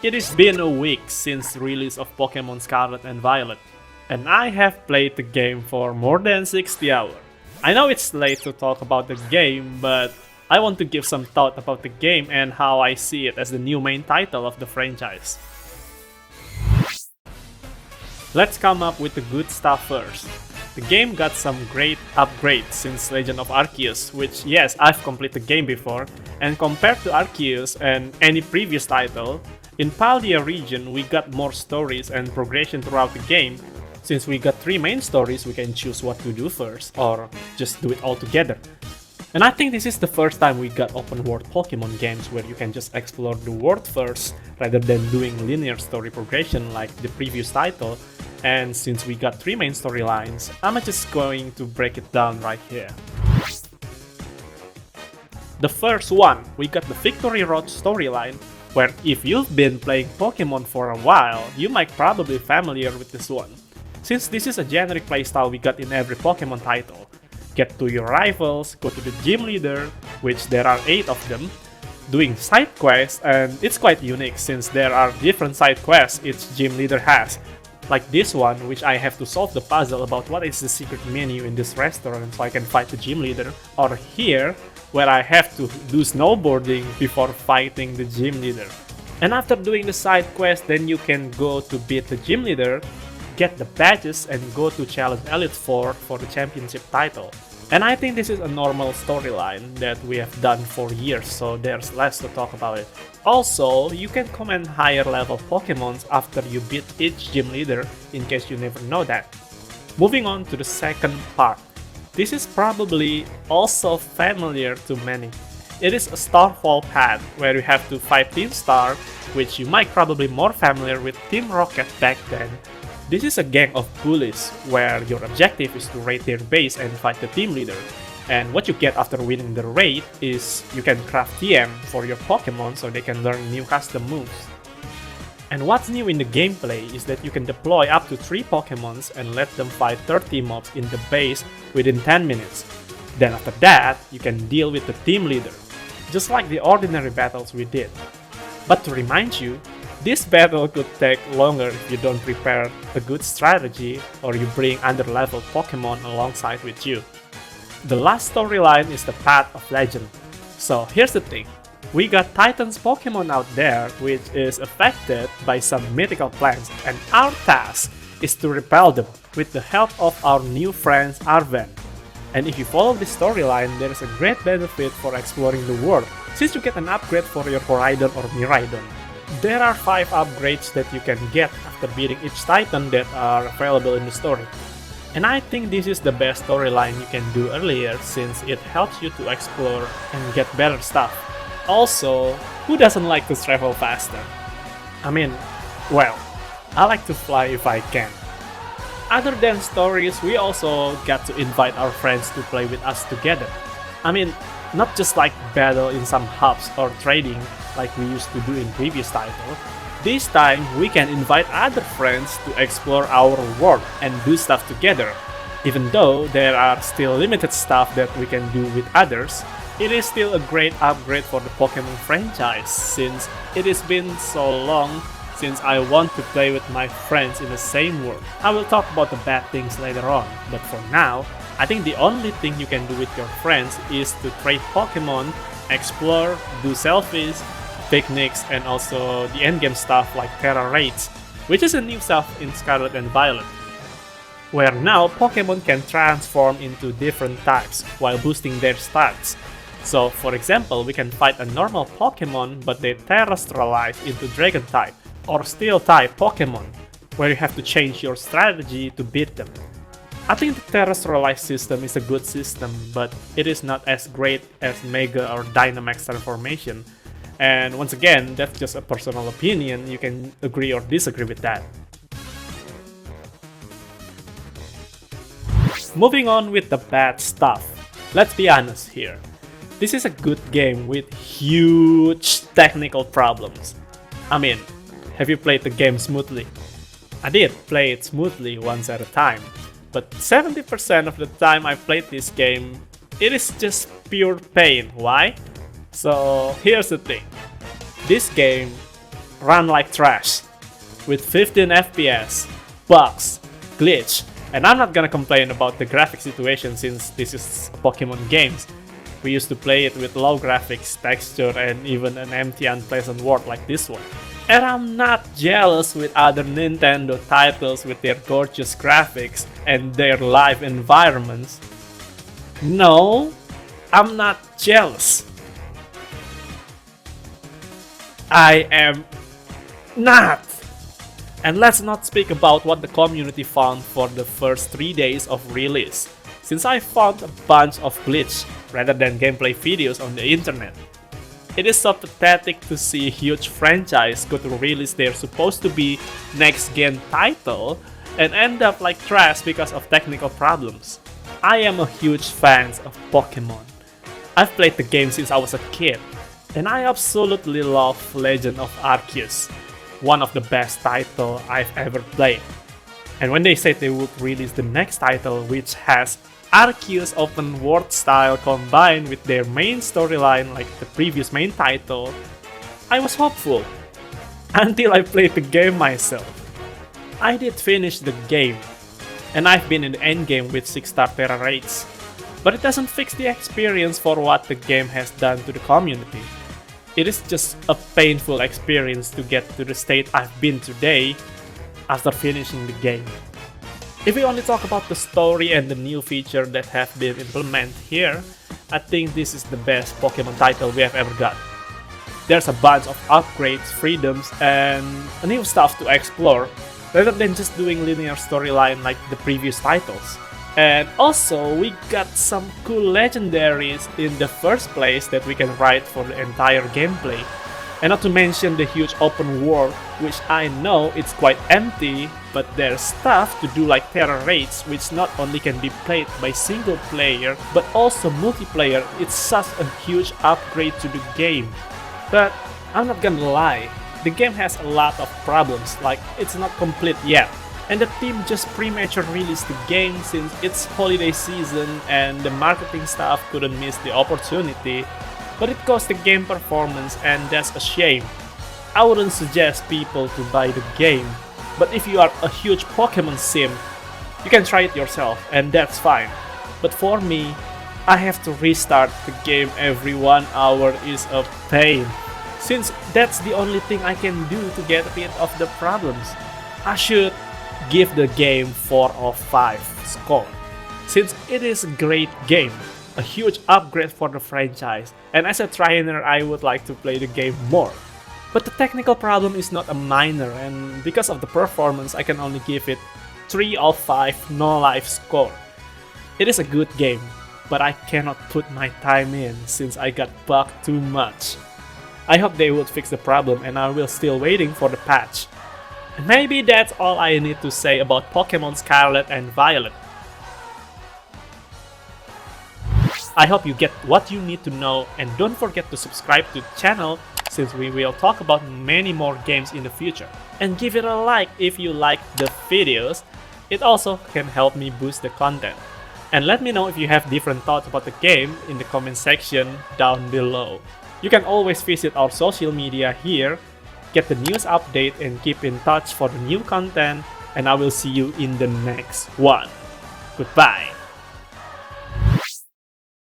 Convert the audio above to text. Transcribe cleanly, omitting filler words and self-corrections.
It has been a week since the release of Pokémon Scarlet and Violet, and I have played the game for more than 60 hours. I know it's late to talk about the game, but I want to give some thought about the game and how I see it as the new main title of the franchise. Let's come up with the good stuff first. The game got some great upgrades since Legend of Arceus, which yes, I've completed the game before, and compared to Arceus and any previous title, in Paldea region we got more stories and progression throughout the game. Since we got 3 main stories, we can choose what to do first, or just do it all together. And I think this is the first time we got open world Pokemon games where you can just explore the world first rather than doing linear story progression like the previous title. And since we got 3 main storylines, I'm just going to break it down right here. The first one, we got the Victory Road storyline, where if you've been playing Pokemon for a while, you might probably be familiar with this one. Since this is a generic playstyle we got in every Pokemon title. Get to your rivals, go to the gym leader, which there are 8 of them, doing side quests, and it's quite unique since there are different side quests each gym leader has. Like this one, which I have to solve the puzzle about what is the secret menu in this restaurant so I can fight the gym leader, or here, where I have to do snowboarding before fighting the gym leader. And after doing the side quest, then you can go to beat the gym leader, get the badges, and go to challenge Elite Four for the championship title. And I think this is a normal storyline that we have done for years, so there's less to talk about it. Also, you can command higher level Pokemons after you beat each gym leader, in case you never know that. Moving on to the second part. This is probably also familiar to many. It is a Starfall path where you have to fight Team Star, which you might probably more familiar with Team Rocket back then. This is a gang of bullies, where your objective is to raid their base and fight the team leader. And what you get after winning the raid is you can craft TM for your Pokemon so they can learn new custom moves. And what's new in the gameplay is that you can deploy up to 3 Pokemons and let them fight 30 mobs in the base within 10 minutes. Then after that, you can deal with the team leader, just like the ordinary battles we did. But to remind you, this battle could take longer if you don't prepare a good strategy or you bring under-leveled Pokemon alongside with you. The last storyline is the Path of Legend. So here's the thing, we got Titan's Pokemon out there which is affected by some mythical plants, and our task is to repel them with the help of our new friends Arven. And if you follow this storyline, there is a great benefit for exploring the world, since you get an upgrade for your Koraidon or Miraidon. There are 5 upgrades that you can get after beating each Titan that are available in the story. And I think this is the best storyline you can do earlier since it helps you to explore and get better stuff. Also, who doesn't like to travel faster? I mean, well, I like to fly if I can. Other than stories, we also got to invite our friends to play with us together. I mean, not just like battle in some hubs or trading like we used to do in previous title. This time, we can invite other friends to explore our world and do stuff together. Even though there are still limited stuff that we can do with others, it is still a great upgrade for the Pokemon franchise since it has been so long since I want to play with my friends in the same world. I will talk about the bad things later on, but for now, I think the only thing you can do with your friends is to trade Pokemon, explore, do selfies, picnics, and also the endgame stuff like Terra raids, which is a new stuff in Scarlet and Violet, where now Pokemon can transform into different types while boosting their stats. So for example, we can fight a normal Pokemon but they terrestrialize into Dragon type or Steel type Pokemon, where you have to change your strategy to beat them. I think the terrestrialized system is a good system, but it is not as great as Mega or Dynamax transformation. And once again, that's just a personal opinion, you can agree or disagree with that. Moving on with the bad stuff. Let's be honest here. This is a good game with huge technical problems. I mean, have you played the game smoothly? I did play it smoothly once at a time, but 70% of the time I played this game, it is just pure pain. Why? So here's the thing. This game run like trash, with 15 FPS, bugs, glitch, and I'm not gonna complain about the graphic situation since this is Pokemon games. We used to play it with low graphics, texture, and even an empty unpleasant world like this one. And I'm not jealous with other Nintendo titles with their gorgeous graphics and their live environments. No, I'm not jealous. I am not. And let's not speak about what the community found for the first 3 days of release, since I found a bunch of glitch rather than gameplay videos on the internet. It is so pathetic to see a huge franchise go to release their supposed to be next-gen title and end up like trash because of technical problems. I am a huge fan of Pokemon. I've played the game since I was a kid, and I absolutely love Legend of Arceus, one of the best titles I've ever played. And when they said they would release the next title, which has Arceus open world style combined with their main storyline like the previous main title, I was hopeful. Until I played the game myself. I did finish the game, and I've been in the endgame with 6-star Terra rates, but it doesn't fix the experience for what the game has done to the community. It is just a painful experience to get to the state I've been today after finishing the game. If we only talk about the story and the new feature that have been implemented here, I think this is the best Pokemon title we have ever got. There's a bunch of upgrades, freedoms, and new stuff to explore, rather than just doing linear storyline like the previous titles. And also, we got some cool legendaries in the first place that we can ride for the entire gameplay. And not to mention the huge open world, which I know it's quite empty, but there's stuff to do like Terra raids, which not only can be played by single player, but also multiplayer. It's such a huge upgrade to the game. But I'm not gonna lie, the game has a lot of problems, like it's not complete yet. And the team just premature released the game since it's holiday season and the marketing staff couldn't miss the opportunity. But it cost the game performance, and that's a shame. I wouldn't suggest people to buy the game, but if you are a huge Pokemon sim, you can try it yourself, and that's fine. But for me, I have to restart the game every 1 hour is a pain, since that's the only thing I can do to get rid of the problems. I should give the game 4 of 5 score, since it is a great game. A huge upgrade for the franchise, and as a trainer I would like to play the game more. But the technical problem is not a minor, and because of the performance I can only give it 3 of 5 no life score. It is a good game, but I cannot put my time in since I got bugged too much. I hope they would fix the problem, and I will still waiting for the patch. And maybe that's all I need to say about Pokemon Scarlet and Violet. I hope you get what you need to know, and don't forget to subscribe to the channel since we will talk about many more games in the future. And give it a like if you like the videos, it also can help me boost the content. And let me know if you have different thoughts about the game in the comment section down below. You can always visit our social media here, get the news update, and keep in touch for the new content, and I will see you in the next one. Goodbye.